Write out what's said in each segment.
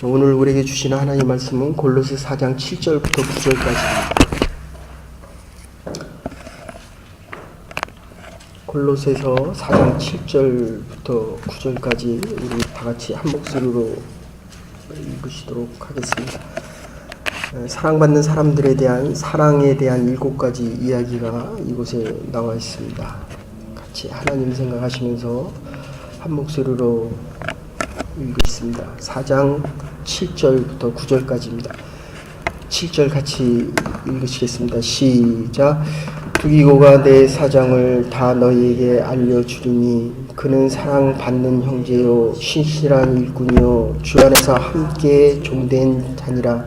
오늘 우리에게 주시는 하나님의 말씀은 골로새 4장 7절부터 9절까지입니다. 골로새서 4장 7절부터 9절까지 우리 다같이 한 목소리로 읽으시도록 하겠습니다. 사랑받는 사람들에 대한 사랑에 대한 7가지 이야기가 이곳에 나와 있습니다. 같이 하나님 생각하시면서 한 목소리로 읽겠습니다. 4장 7절부터 9절까지입니다. 7절 같이 읽으시겠습니다. 시작. 두기고가 내 사정을 다 너희에게 알려주리니 그는 사랑받는 형제요 신실한 일꾼이요 주 안에서 함께 종된 자니라.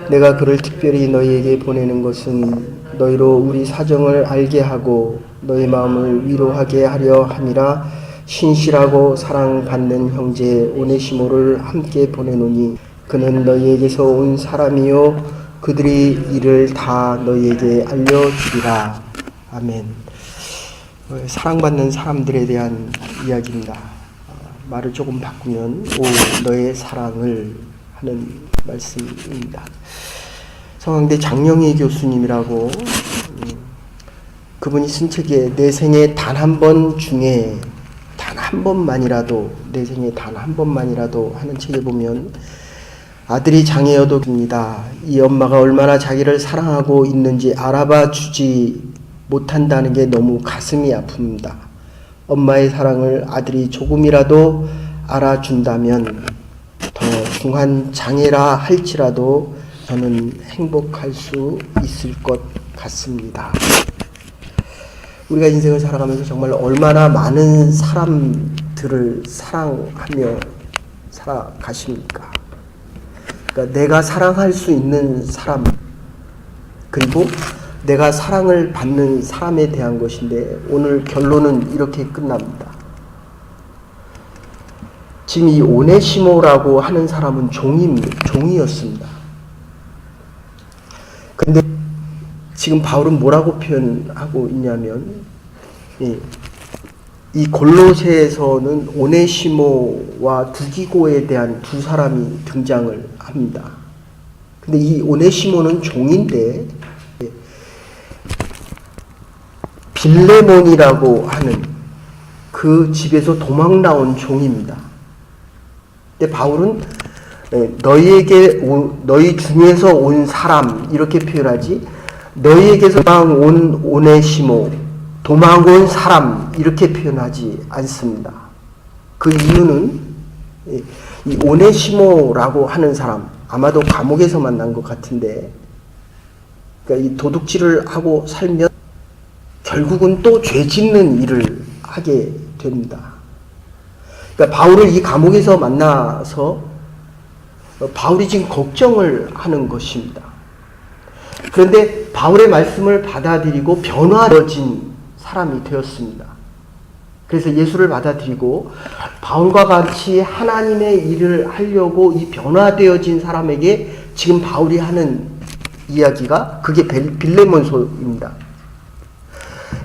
내가 그를 특별히 너희에게 보내는 것은 너희로 우리 사정을 알게 하고 너희 마음을 위로하게 하려 함이라. 신실하고 사랑받는 형제 오네시모를 함께 보내노니 그는 너희에게서 온 사람이요 그들이 이를 다 너희에게 알려주리라. 아멘. 사랑받는 사람들에 대한 이야기입니다. 말을 조금 바꾸면 오 너의 사랑을 하는 말씀입니다. 성황대 장영희 교수님이라고 그분이 쓴 책에 내 생에 단 한 번 중에 단 한 번만이라도 내 생에 단 한 번만이라도 하는 책에 보면 아들이 장애여도 입니다. 이 엄마가 얼마나 자기를 사랑하고 있는지 알아봐 주지 못한다는 게 너무 가슴이 아픕니다. 엄마의 사랑을 아들이 조금이라도 알아준다면 더 중한 장애라 할지라도 저는 행복할 수 있을 것 같습니다. 우리가 인생을 살아가면서 정말 얼마나 많은 사람들을 사랑하며 살아가십니까? 그러니까 내가 사랑할 수 있는 사람, 그리고 내가 사랑을 받는 사람에 대한 것인데 오늘 결론은 이렇게 끝납니다. 지금 이 오네시모라고 하는 사람은 종이었습니다. 근데 지금 바울은 뭐라고 표현하고 있냐면 이 골로새에서는 오네시모와 두기고에 대한 두 사람이 등장을 합니다. 근데 이 오네시모는 종인데 빌레몬이라고 하는 그 집에서 도망 나온 종입니다. 근데 바울은 너희 중에서 온 사람 이렇게 표현하지 너희에게서 도망 온 오네시모 도망 온 사람 이렇게 표현하지 않습니다. 그 이유는 이 오네시모라고 하는 사람 아마도 감옥에서 만난 것 같은데 그러니까 이 도둑질을 하고 살면 결국은 또 죄 짓는 일을 하게 됩니다. 그러니까 바울을 이 감옥에서 만나서 바울이 지금 걱정을 하는 것입니다. 그런데 바울의 말씀을 받아들이고 변화되어진 사람이 되었습니다. 그래서 예수를 받아들이고 바울과 같이 하나님의 일을 하려고 이 변화되어진 사람에게 지금 바울이 하는 이야기가 그게 빌레몬서입니다.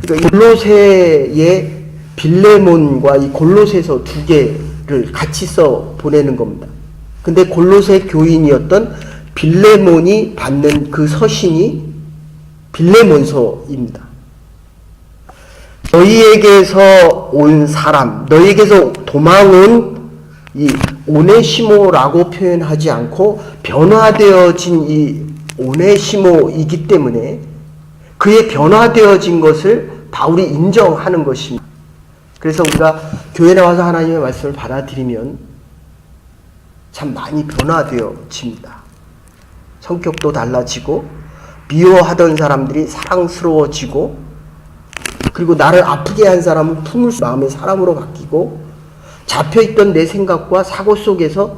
그러니까 골로새의 빌레몬과 이 골로새서 두 개를 같이 써 보내는 겁니다. 근데 골로새 교인이었던 빌레몬이 받는 그 서신이 빌레몬서입니다. 너희에게서 온 사람, 너희에게서 도망온 이 오네시모라고 표현하지 않고 변화되어진 이 오네시모이기 때문에 그의 변화되어진 것을 바울이 인정하는 것입니다. 그래서 우리가 교회 나와서 하나님의 말씀을 받아들이면 참 많이 변화되어집니다. 성격도 달라지고 미워하던 사람들이 사랑스러워지고 그리고 나를 아프게 한 사람은 품을 마음의 사람으로 바뀌고 잡혀있던 내 생각과 사고 속에서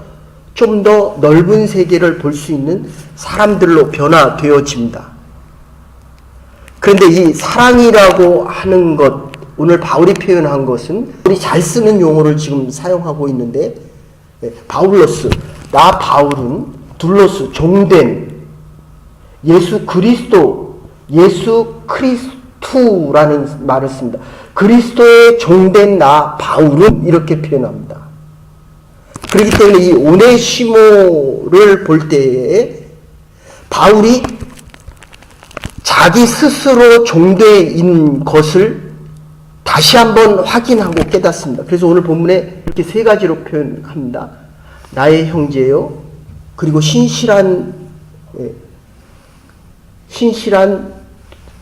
좀 더 넓은 세계를 볼 수 있는 사람들로 변화되어집니다. 그런데 이 사랑이라고 하는 것 오늘 바울이 표현한 것은 우리 잘 쓰는 용어를 지금 사용하고 있는데 바울로스, 나 바울은 둘로스, 종된 예수 그리스도, 예수 크리스투라는 말을 씁니다. 그리스도의 종된 나 바울은 이렇게 표현합니다. 그렇기 때문에 이 오네시모를 볼 때에 바울이 자기 스스로 종되인 것을 다시 한번 확인하고 깨닫습니다. 그래서 오늘 본문에 이렇게 세 가지로 표현합니다. 나의 형제요, 그리고 신실한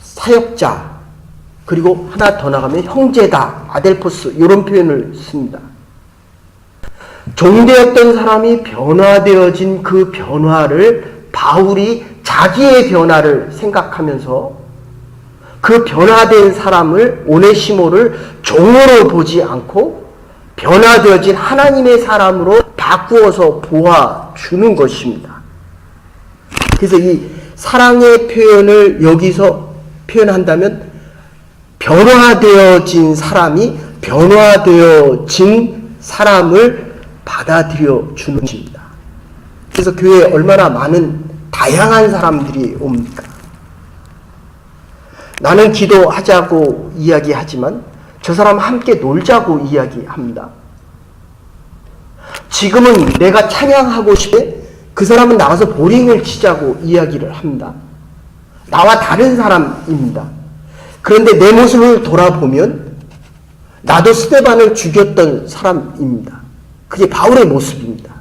사역자, 그리고 하나 더 나가면 형제다, 아델포스, 이런 표현을 씁니다. 종되었던 사람이 변화되어진 그 변화를 바울이 자기의 변화를 생각하면서 그 변화된 사람을, 오네시모를 종으로 보지 않고 변화되어진 하나님의 사람으로 바꾸어서 보아주는 것입니다. 그래서 이 사랑의 표현을 여기서 표현한다면 변화되어진 사람이 변화되어진 사람을 받아들여 주는 것입니다. 그래서 교회에 얼마나 많은 다양한 사람들이 옵니까? 나는 기도하자고 이야기하지만 저 사람 함께 놀자고 이야기합니다. 지금은 내가 찬양하고 싶대 그 사람은 나가서 보링을 치자고 이야기를 합니다. 나와 다른 사람입니다. 그런데 내 모습을 돌아보면 나도 스데반을 죽였던 사람입니다. 그게 바울의 모습입니다.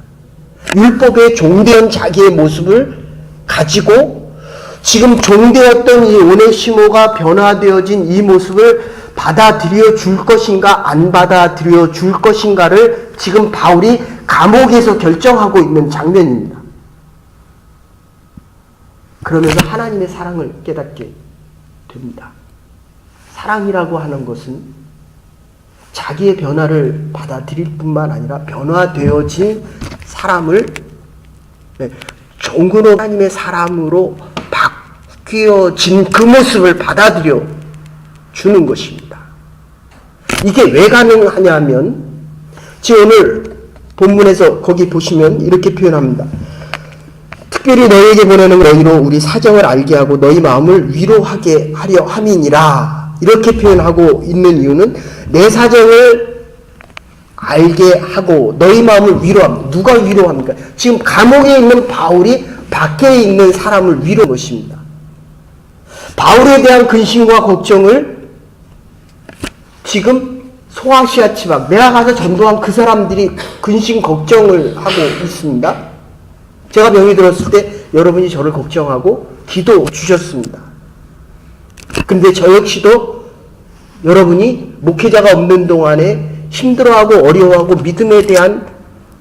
율법에 종되었던 자기의 모습을 가지고 지금 종되었던 이 오네시모가 변화되어진 이 모습을 받아들여 줄 것인가 안 받아들여 줄 것인가를 지금 바울이 감옥에서 결정하고 있는 장면입니다. 그러면서 하나님의 사랑을 깨닫게 됩니다. 사랑이라고 하는 것은 자기의 변화를 받아들일 뿐만 아니라 변화되어진 사람을 종으로 하나님의 사람으로 바뀌어진 그 모습을 받아들여 주는 것입니다. 이게 왜 가능하냐면 지금 오늘 본문에서 거기 보시면 이렇게 표현합니다. 특별히 너희에게 보내는 너희로 우리 사정을 알게 하고 너희 마음을 위로하게 하려 함이니라. 이렇게 표현하고 있는 이유는 내 사정을 알게 하고 너희 마음을 위로합니다. 누가 위로합니까? 지금 감옥에 있는 바울이 밖에 있는 사람을 위로한 것입니다. 바울에 대한 근심과 걱정을 지금 소아시아 지방, 내가 가서 전도한 그 사람들이 근심 걱정을 하고 있습니다. 제가 병이 들었을 때 여러분이 저를 걱정하고 기도 주셨습니다. 근데 저 역시도 여러분이 목회자가 없는 동안에 힘들어하고 어려워하고 믿음에 대한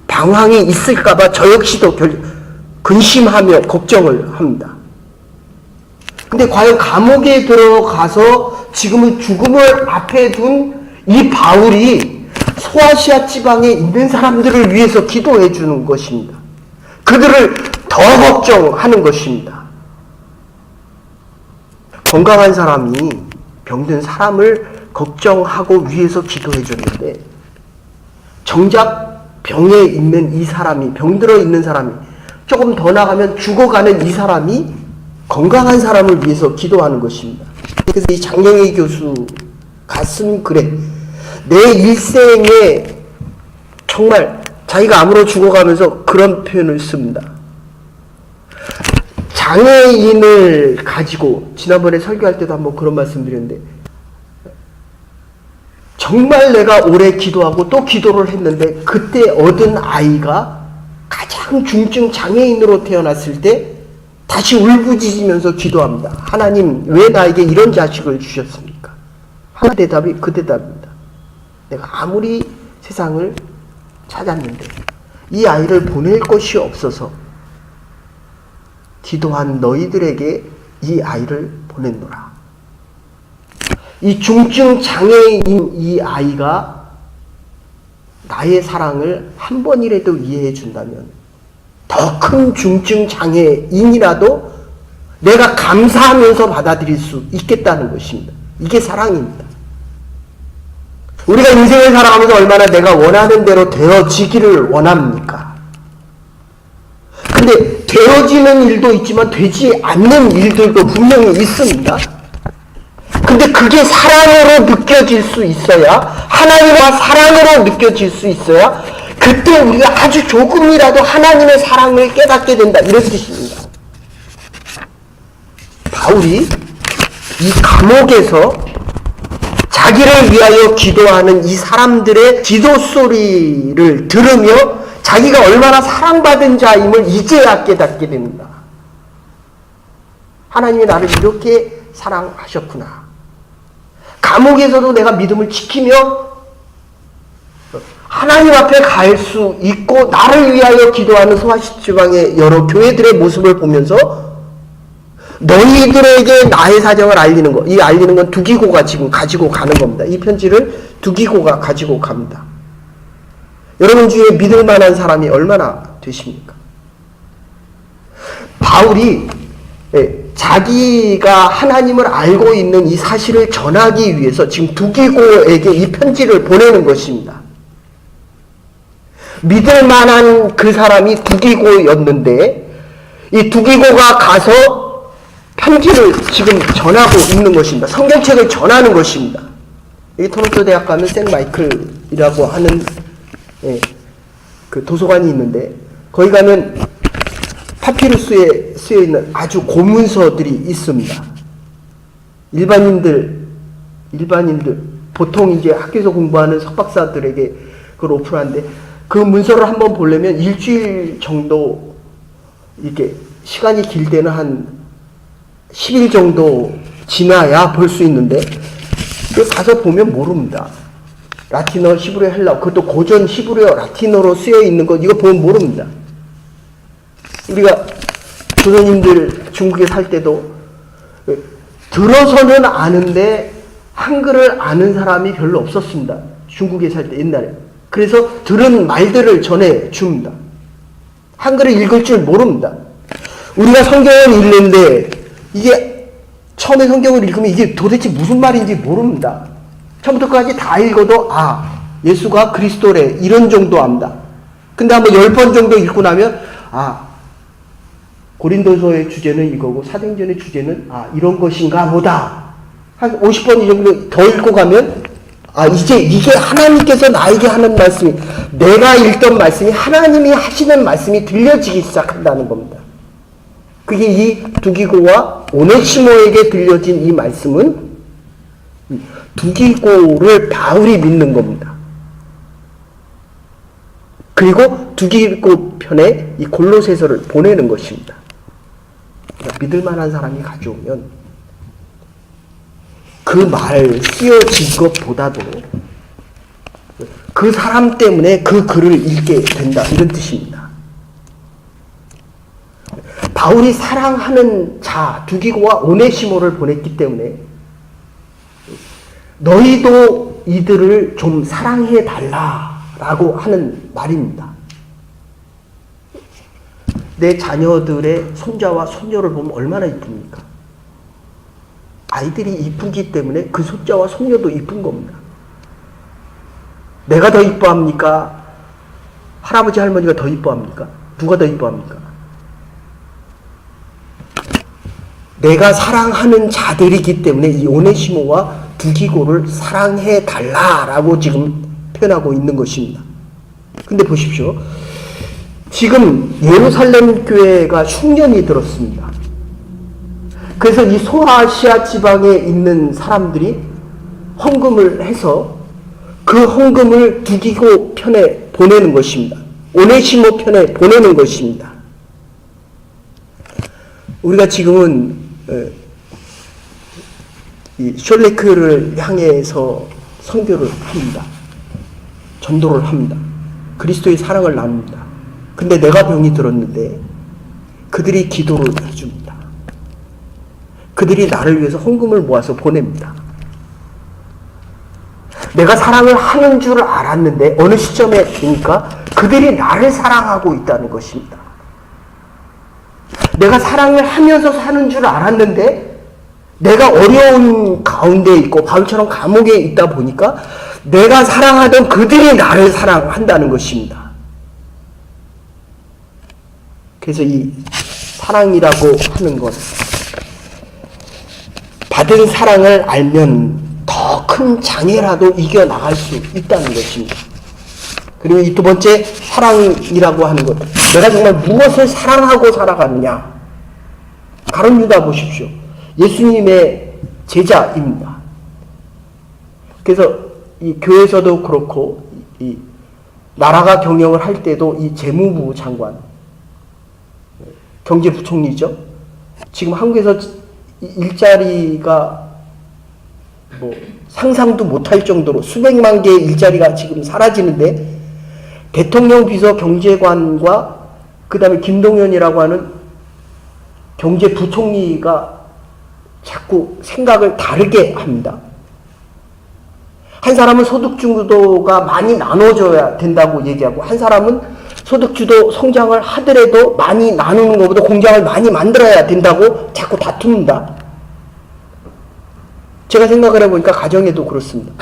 방황이 있을까봐 저 역시도 근심하며 걱정을 합니다. 근데 과연 감옥에 들어가서 지금은 죽음을 앞에 둔 이 바울이 소아시아 지방에 있는 사람들을 위해서 기도해 주는 것입니다. 그들을 더 걱정하는 것입니다. 건강한 사람이 병든 사람을 걱정하고 위해서 기도해 줬는데 정작 병에 있는 이 사람이, 병들어 있는 사람이, 조금 더 나가면 죽어가는 이 사람이 건강한 사람을 위해서 기도하는 것입니다. 그래서 이 장영희 교수 가슴 그래, 내 일생에 정말 자기가 암으로 죽어가면서 그런 표현을 씁니다. 장애인을 가지고 지난번에 설교할 때도 한번 그런 말씀 드렸는데 정말 내가 오래 기도하고 또 기도를 했는데 그때 얻은 아이가 가장 중증 장애인으로 태어났을 때 다시 울부짖으면서 기도합니다. 하나님, 왜 나에게 이런 자식을 주셨습니까? 하나 대답이 그 대답입니다. 내가 아무리 세상을 찾았는데 이 아이를 보낼 곳이 없어서 기도한 너희들에게 이 아이를 보냈노라. 이 중증 장애인 이 아이가 나의 사랑을 한 번이라도 이해해 준다면 더 큰 중증 장애인이라도 내가 감사하면서 받아들일 수 있겠다는 것입니다. 이게 사랑입니다. 우리가 인생을 살아가면서 얼마나 내가 원하는 대로 되어지기를 원합니까? 근데 되어지는 일도 있지만 되지 않는 일들도 분명히 있습니다. 근데 그게 사랑으로 느껴질 수 있어야, 하나님과 사랑으로 느껴질 수 있어야 그 그때 우리가 아주 조금이라도 하나님의 사랑을 깨닫게 된다. 이런 뜻입니다. 바울이 이 감옥에서 자기를 위하여 기도하는 이 사람들의 기도 소리를 들으며 자기가 얼마나 사랑받은 자임을 이제야 깨닫게 됩니다. 하나님이 나를 이렇게 사랑하셨구나. 감옥에서도 내가 믿음을 지키며 하나님 앞에 갈 수 있고 나를 위하여 기도하는 소아시아 지방의 여러 교회들의 모습을 보면서 너희들에게 나의 사정을 알리는 것, 이 알리는 건 두기고가 지금 가지고 가는 겁니다. 이 편지를 두기고가 가지고 갑니다. 여러분 중에 믿을 만한 사람이 얼마나 되십니까? 바울이 자기가 하나님을 알고 있는 이 사실을 전하기 위해서 지금 두기고에게 이 편지를 보내는 것입니다. 믿을 만한 그 사람이 두기고였는데 이 두기고가 가서 편지를 지금 전하고 있는 것입니다. 성경책을 전하는 것입니다. 여기 토론토 대학 가면 생마이클이라고 하는 그 도서관이 있는데 거기 가면 파피루스에 쓰여 있는 아주 고문서들이 있습니다. 일반인들 보통 이제 학교에서 공부하는 석박사들에게 그걸 오픈하는데 그 문서를 한번 보려면 일주일 정도 이렇게 시간이 길 때는 한 10일 정도 지나야 볼 수 있는데 가서 보면 모릅니다. 라틴어, 히브리어, 헬라어, 그것도 고전 히브리어, 라틴어로 쓰여 있는 것 이거 보면 모릅니다. 우리가 조선인들 중국에 살 때도 들어서는 아는데 한글을 아는 사람이 별로 없었습니다. 중국에 살 때 옛날에. 그래서 들은 말들을 전해 줍니다. 한글을 읽을 줄 모릅니다. 우리가 성경을 읽는데 이게 처음에 성경을 읽으면 이게 도대체 무슨 말인지 모릅니다. 처음부터 끝까지 다 읽어도 예수가 그리스도래 이런 정도 압니다. 근데 한번 10번 정도 읽고 나면 고린도서의 주제는 이거고 사도행전의 주제는 이런 것인가 보다. 한 50번 정도 더 읽고 가면 이제 이게 하나님께서 나에게 하는 말씀이 내가 읽던 말씀이 하나님이 하시는 말씀이 들려지기 시작한다는 겁니다. 그게 이 두기고와 오네시모에게 들려진 이 말씀은 두기고를 바울이 믿는 겁니다. 그리고 두기고 편에 이 골로새서를 보내는 것입니다. 그러니까 믿을 만한 사람이 가져오면 그 말 쓰여진 것보다도 그 사람 때문에 그 글을 읽게 된다 이런 뜻입니다. 바울이 사랑하는 자 두기고와 오네시모를 보냈기 때문에 너희도 이들을 좀 사랑해 달라라고 하는 말입니다. 내 자녀들의 손자와 손녀를 보면 얼마나 이쁩니까? 아이들이 이쁘기 때문에 그 손자와 손녀도 이쁜 겁니다. 내가 더 이뻐합니까? 할아버지 할머니가 더 이뻐합니까? 누가 더 이뻐합니까? 내가 사랑하는 자들이기 때문에 이 오네시모와 두기고를 사랑해 달라라고 지금 표현하고 있는 것입니다. 근데 보십시오. 지금 예루살렘 교회가 흉년이 들었습니다. 그래서 이 소아시아 지방에 있는 사람들이 헌금을 해서 그 헌금을 두기고 편에 보내는 것입니다. 오네시모 편에 보내는 것입니다. 우리가 지금은 이 숄레크를 향해서 선교를 합니다. 전도를 합니다. 그리스도의 사랑을 나눕니다. 근데 내가 병이 들었는데 그들이 기도를 해줍니다. 그들이 나를 위해서 헌금을 모아서 보냅니다. 내가 사랑을 하는 줄 알았는데 어느 시점에 되니까 그들이 나를 사랑하고 있다는 것입니다. 내가 사랑을 하면서 사는 줄 알았는데 내가 어려운 가운데 있고 바울처럼 감옥에 있다 보니까 내가 사랑하던 그들이 나를 사랑한다는 것입니다. 그래서 이 사랑이라고 하는 것, 받은 사랑을 알면 더 큰 장애라도 이겨나갈 수 있다는 것입니다. 그리고 이 두 번째, 사랑이라고 하는 것. 내가 정말 무엇을 사랑하고 살아가느냐. 가룟 유다 보십시오. 예수님의 제자입니다. 그래서 이 교회에서도 그렇고, 이 나라가 경영을 할 때도 이 재무부 장관, 경제부총리죠. 지금 한국에서 일자리가 뭐 상상도 못할 정도로 수백만 개의 일자리가 지금 사라지는데, 대통령 비서 경제관과 그 다음에 김동연이라고 하는 경제부총리가 자꾸 생각을 다르게 합니다. 한 사람은 소득주도가 많이 나눠져야 된다고 얘기하고, 한 사람은 소득주도 성장을 하더라도 많이 나누는 것보다 공장을 많이 만들어야 된다고 자꾸 다툽니다. 제가 생각을 해보니까 가정에도 그렇습니다.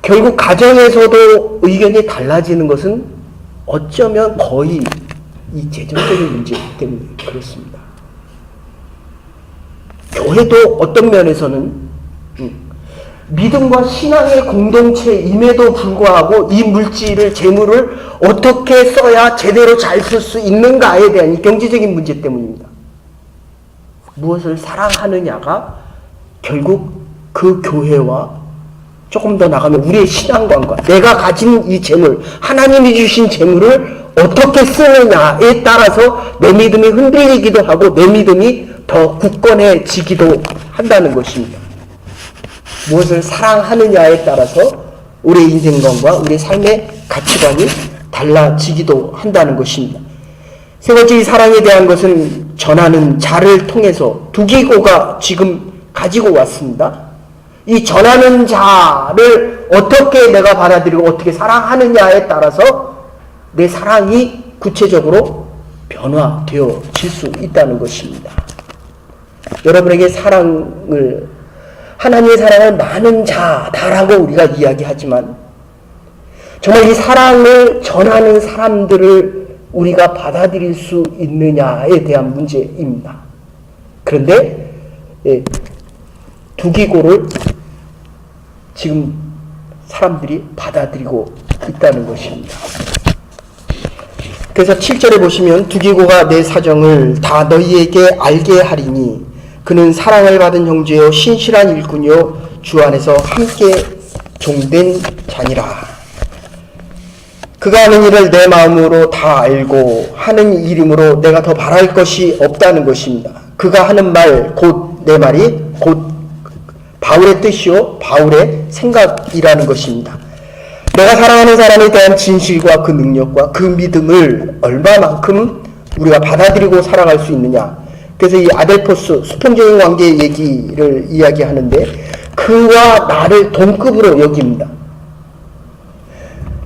결국 가정에서도 의견이 달라지는 것은 어쩌면 거의 이 재정적인 문제 때문에 그렇습니다. 교회도 어떤 면에서는 믿음과 신앙의 공동체임에도 불구하고 이 물질을, 재물을 어떻게 써야 제대로 잘 쓸 수 있는가에 대한 이 경제적인 문제 때문입니다. 무엇을 사랑하느냐가 결국 그 교회와 조금 더 나가면 우리의 신앙관과 내가 가진 이 재물, 하나님이 주신 재물을 어떻게 쓰느냐에 따라서 내 믿음이 흔들리기도 하고 내 믿음이 더 굳건해지기도 한다는 것입니다. 무엇을 사랑하느냐에 따라서 우리의 인생관과 우리의 삶의 가치관이 달라지기도 한다는 것입니다. 세 번째, 이 사랑에 대한 것은 전하는 자를 통해서 두기고가 지금 가지고 왔습니다. 이 전하는 자를 어떻게 내가 받아들이고 어떻게 사랑하느냐에 따라서 내 사랑이 구체적으로 변화되어질 수 있다는 것입니다. 여러분에게 하나님의 사랑을 많은 자다라고 우리가 이야기하지만 정말 이 사랑을 전하는 사람들을 우리가 받아들일 수 있느냐에 대한 문제입니다. 그런데 두기고를 지금 사람들이 받아들이고 있다는 것입니다. 그래서 7절에 보시면 두기고가 내 사정을 다 너희에게 알게 하리니 그는 사랑을 받은 형제요 신실한 일꾼이요 주 안에서 함께 종된 자니라. 그가 하는 일을 내 마음으로 다 알고 하는 일이므로 내가 더 바랄 것이 없다는 것입니다. 그가 하는 말 곧 내 말이 곧 바울의 뜻이요 바울의 생각이라는 것입니다. 내가 사랑하는 사람에 대한 진실과 그 능력과 그 믿음을 얼마만큼 우리가 받아들이고 살아갈 수 있느냐. 그래서 이 아델포스 수평적인 관계의 얘기를 이야기하는데 그와 나를 동급으로 여깁니다.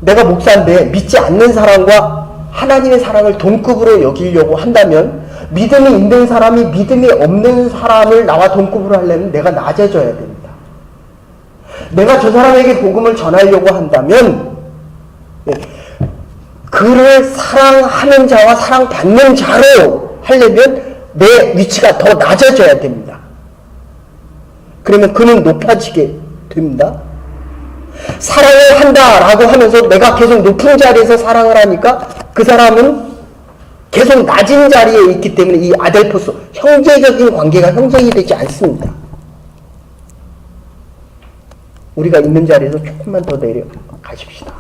내가 목사인데 믿지 않는 사람과 하나님의 사랑을 동급으로 여기려고 한다면 믿음이 있는 사람이 믿음이 없는 사람을 나와 동급으로 하려면 내가 낮아져야 됩니다. 내가 저 사람에게 복음을 전하려고 한다면 그를 사랑하는 자와 사랑받는 자로 하려면 내 위치가 더 낮아져야 됩니다. 그러면 그는 높아지게 됩니다. 사랑을 한다라고 하면서 내가 계속 높은 자리에서 사랑을 하니까 그 사람은 계속 낮은 자리에 있기 때문에 이 아델포스, 형제적인 관계가 형성이 되지 않습니다. 우리가 있는 자리에서 조금만 더 내려가십시다.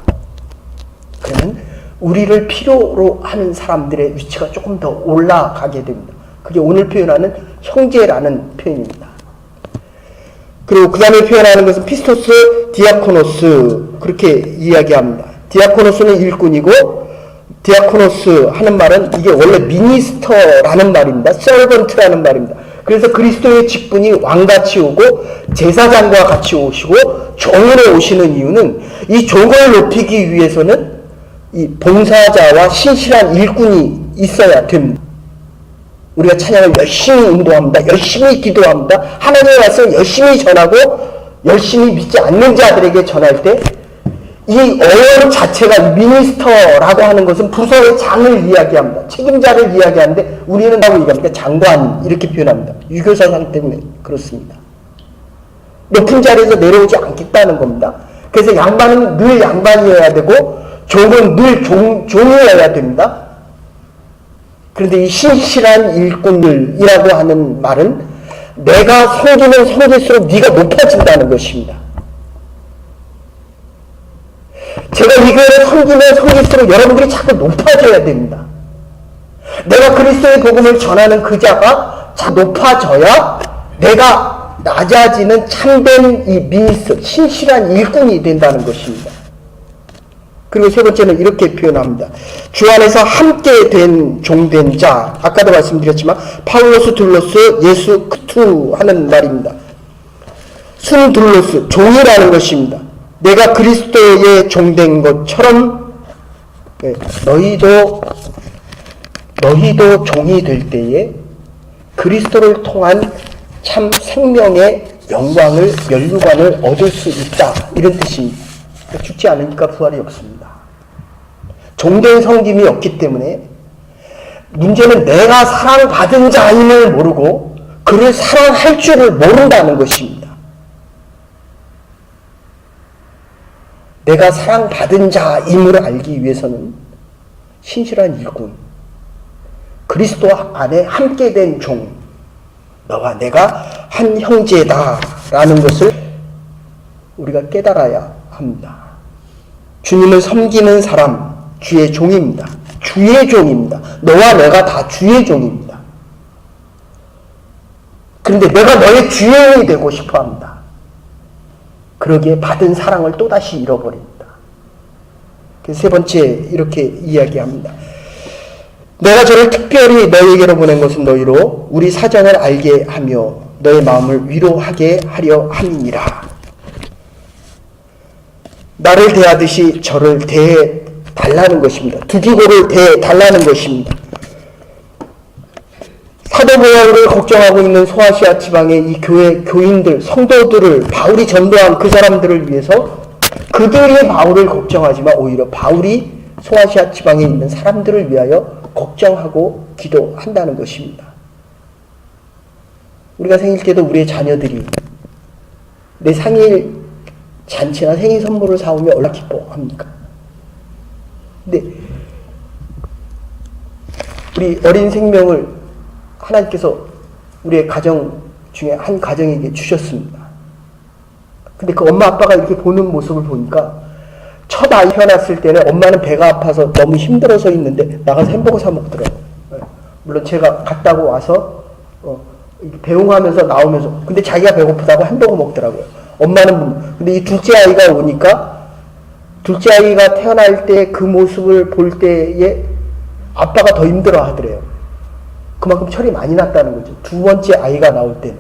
그러면 우리를 필요로 하는 사람들의 위치가 조금 더 올라가게 됩니다. 그게 오늘 표현하는 형제라는 표현입니다. 그리고 그 다음에 표현하는 것은 피스토스, 디아코노스 그렇게 이야기합니다. 디아코노스는 일꾼이고 디아코노스 하는 말은 이게 원래 미니스터라는 말입니다. 서번트라는 말입니다. 그래서 그리스도의 직분이 왕같이 오고 제사장과 같이 오시고 종으로 오시는 이유는 이 종을 높이기 위해서는 이 봉사자와 신실한 일꾼이 있어야 됩니다. 우리가 찬양을 열심히 운동합니다. 열심히 기도합니다. 하나님의 말씀을 열심히 전하고 열심히 믿지 않는 자들에게 전할 때 이 어원 자체가 미니스터라고 하는 것은 부서의 장을 이야기합니다. 책임자를 이야기하는데 우리는 뭐라고 얘기합니까? 장관 이렇게 표현합니다. 유교사상 때문에 그렇습니다. 높은 자리에서 내려오지 않겠다는 겁니다. 그래서 양반은 늘 양반이어야 되고 종은 늘 종이어야 됩니다. 그런데 이 신실한 일꾼들이라고 하는 말은 내가 섬기면 섬길수록 네가 높아진다는 것입니다. 제가 이 교회를 섬기면 섬길수록 여러분들이 자꾸 높아져야 됩니다. 내가 그리스도의 복음을 전하는 그 자가 높아져야 내가 낮아지는 참된 이 민스, 신실한 일꾼이 된다는 것입니다. 그리고 세 번째는 이렇게 표현합니다. 주 안에서 함께 된 종된 자, 아까도 말씀드렸지만 파울로스, 둘로스, 예수, 크투 하는 말입니다. 순둘로스, 종이라는 것입니다. 내가 그리스도의 종된 것처럼 너희도 종이 될 때에 그리스도를 통한 참 생명의 영광을, 면류관을 얻을 수 있다. 이런 뜻입니다. 죽지 않으니까 부활이 없습니다. 종된 섬김이 없기 때문에 문제는 내가 사랑받은 자임을 모르고 그를 사랑할 줄을 모른다는 것입니다. 내가 사랑받은 자임을 알기 위해서는 신실한 일꾼, 그리스도 안에 함께 된 종, 너와 내가 한 형제다라는 것을 우리가 깨달아야 합니다. 주님을 섬기는 사람, 주의 종입니다. 주의 종입니다. 너와 내가 다 주의 종입니다. 그런데 내가 너의 주인이 되고 싶어 합니다. 그러기에 받은 사랑을 또다시 잃어버립니다. 그래서 세 번째 이렇게 이야기합니다. 내가 저를 특별히 너희에게로 보낸 것은 너희로 우리 사정을 알게 하며 너의 마음을 위로하게 하려 함이니라. 나를 대하듯이 저를 대해달라는 것입니다. 두기고를 대해달라는 것입니다. 사도 바울을 걱정하고 있는 소아시아 지방의 이 교회 교인들, 성도들을 바울이 전도한 그 사람들을 위해서 그들이 바울을 걱정하지만 오히려 바울이 소아시아 지방에 있는 사람들을 위하여 걱정하고 기도한다는 것입니다. 우리가 생일 때도 우리의 자녀들이 내 생일 잔치나 생일 선물을 사오면 얼마나 기뻐합니까? 근데 우리 어린 생명을 하나님께서 우리의 가정 중에 한 가정에게 주셨습니다. 근데 그 엄마 아빠가 이렇게 보는 모습을 보니까 첫 아이 태어났을 때는 엄마는 배가 아파서 너무 힘들어서 있는데 나가서 햄버거 사 먹더라고요. 물론 제가 갔다고 와서 배웅하면서 나오면서 근데 자기가 배고프다고 햄버거 먹더라고요. 엄마는. 근데 이 둘째 아이가 오니까 둘째 아이가 태어날 때 그 모습을 볼 때에 아빠가 더 힘들어 하더래요. 그만큼 철이 많이 났다는 거죠. 두 번째 아이가 나올 때는.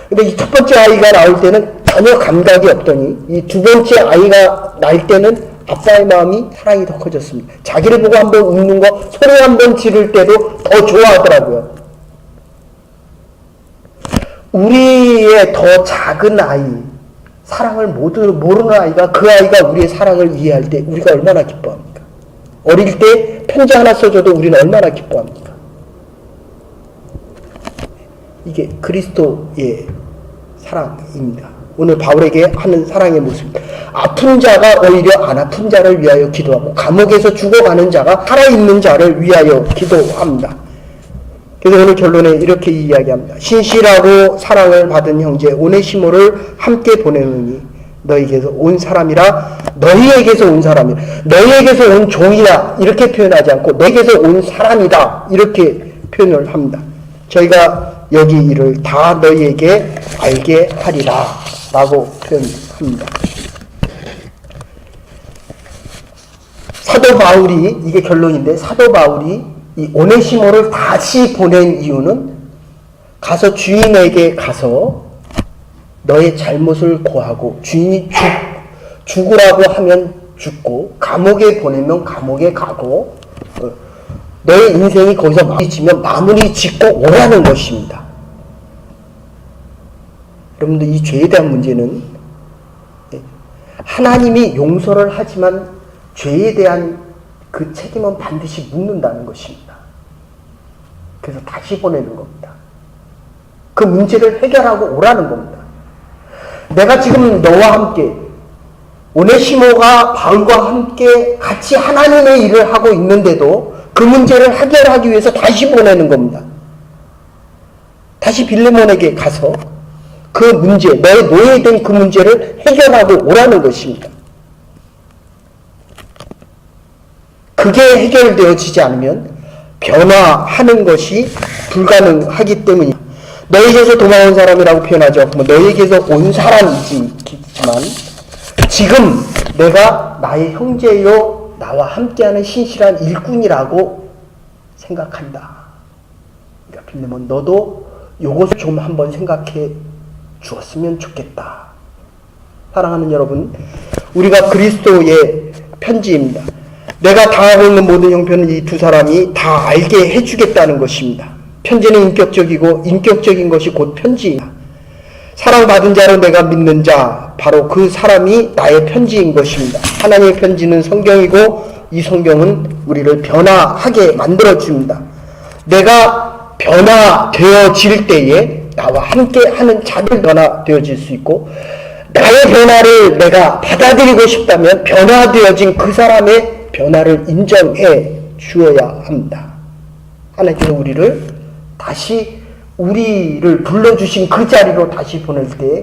근데 이 첫 번째 아이가 나올 때는 전혀 감각이 없더니 이 두 번째 아이가 날 때는 아빠의 마음이 사랑이 더 커졌습니다. 자기를 보고 한번 웃는 거, 소리 한번 지를 때도 더 좋아하더라고요. 우리의 더 작은 아이, 사랑을 모르는 아이가 그 아이가 우리의 사랑을 이해할 때 우리가 얼마나 기뻐합니까? 어릴 때 편지 하나 써줘도 우리는 얼마나 기뻐합니까? 이게 그리스도의 사랑입니다. 오늘 바울에게 하는 사랑의 모습. 아픈 자가 오히려 안 아픈 자를 위하여 기도하고 감옥에서 죽어가는 자가 살아있는 자를 위하여 기도합니다. 그래서 오늘 결론에 이렇게 이야기합니다. 신실하고 사랑을 받은 형제 오네시모를 함께 보내느니 너희에게서 온 사람이라 너희에게서 온 사람이라 너희에게서 온 종이다 이렇게 표현하지 않고 너희에게서 온 사람이다 이렇게 표현을 합니다. 저희가 여기 이를 다 너희에게 알게 하리라 라고 표현합니다. 사도 바울이 이게 결론인데 사도 바울이 이 오네시모를 다시 보낸 이유는 가서 주인에게 가서 너의 잘못을 고하고 주인이 죽으라고 하면 죽고 감옥에 보내면 감옥에 가고 너의 인생이 거기서 마무리 지면 마무리 짓고 오라는 것입니다. 여러분들 이 죄에 대한 문제는 하나님이 용서를 하지만 죄에 대한 그 책임은 반드시 묻는다는 것입니다. 그래서 다시 보내는 겁니다. 그 문제를 해결하고 오라는 겁니다. 내가 지금 너와 함께 오네시모가 바울과 함께 같이 하나님의 일을 하고 있는데도 그 문제를 해결하기 위해서 다시 보내는 겁니다. 다시 빌레몬에게 가서 그 문제, 너의 노예된 그 문제를 해결하고 오라는 것입니다. 그게 해결되어지지 않으면 변화하는 것이 불가능하기 때문입니다. 너에게서 도망온 사람이라고 표현하죠. 너에게서 온 사람이지만 지금 내가 나의 형제요 나와 함께하는 신실한 일꾼이라고 생각한다. 그러니까 빌레몬 너도 요것을 좀 한번 생각해 주었으면 좋겠다. 사랑하는 여러분, 우리가 그리스도의 편지입니다. 내가 당하고 있는 모든 형편은 이 두 사람이 다 알게 해주겠다는 것입니다. 편지는 인격적이고 인격적인 것이 곧 편지입니다. 사랑받은 자로 내가 믿는 자, 바로 그 사람이 나의 편지인 것입니다. 하나님의 편지는 성경이고 이 성경은 우리를 변화하게 만들어줍니다. 내가 변화되어질 때에 나와 함께하는 자들 변화되어질 수 있고, 나의 변화를 내가 받아들이고 싶다면 변화되어진 그 사람의 변화를 인정해 주어야 합니다. 하나님께서 우리를 다시 우리를 불러주신 그 자리로 다시 보낼 때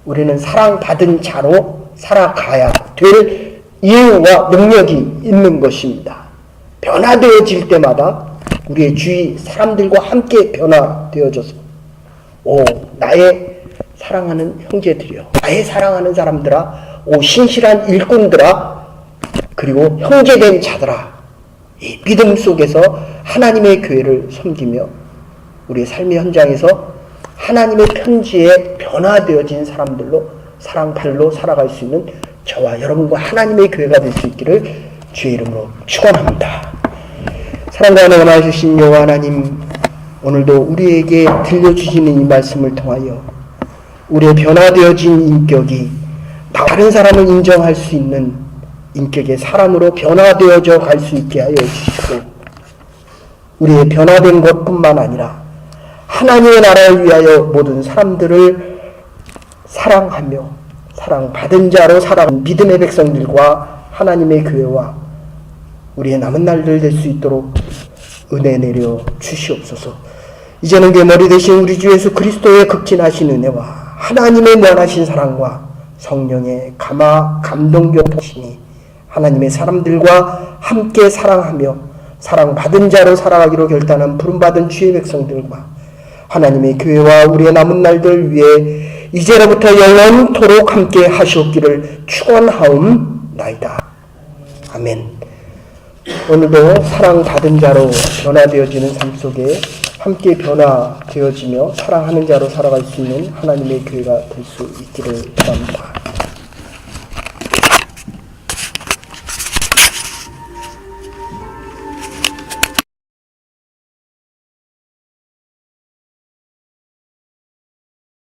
우리는 사랑받은 자로 살아가야 될 이유와 능력이 있는 것입니다. 변화되어질 때마다 우리의 주위 사람들과 함께 변화되어져서 나의 사랑하는 형제들이여, 나의 사랑하는 사람들아, 신실한 일꾼들아, 그리고 형제된 자들아, 이 믿음 속에서 하나님의 교회를 섬기며 우리의 삶의 현장에서 하나님의 편지에 변화되어진 사람들로 사랑발로 살아갈 수 있는 저와 여러분과 하나님의 교회가 될 수 있기를 주의 이름으로 축원합니다. 사랑과 은혜가 주신 여호와 하나님, 오늘도 우리에게 들려주시는 이 말씀을 통하여 우리의 변화되어진 인격이 다른 사람을 인정할 수 있는 인격의 사람으로 변화되어져 갈 수 있게 하여 주시고, 우리의 변화된 것뿐만 아니라 하나님의 나라를 위하여 모든 사람들을 사랑하며 사랑받은 자로 살아가는 믿음의 백성들과 하나님의 교회와 우리의 남은 날들 될 수 있도록 은혜 내려 주시옵소서. 이제는 그 머리 되신 우리 주 예수 그리스도의 극진하신 은혜와 하나님의 무한하신 사랑과 성령의 감동교통하시니 하나님의 사람들과 함께 사랑하며 사랑받은 자로 살아가기로 결단한 부름받은 주의 백성들과 하나님의 교회와 우리의 남은 날들 위해 이제로부터 영원토록 함께 하시옵기를 축원하옵나이다. 아멘. 오늘도 사랑받은 자로 변화되어지는 삶 속에 함께 변화되어지며 사랑하는 자로 살아갈 수 있는 하나님의 교회가 될 수 있기를 바랍니다.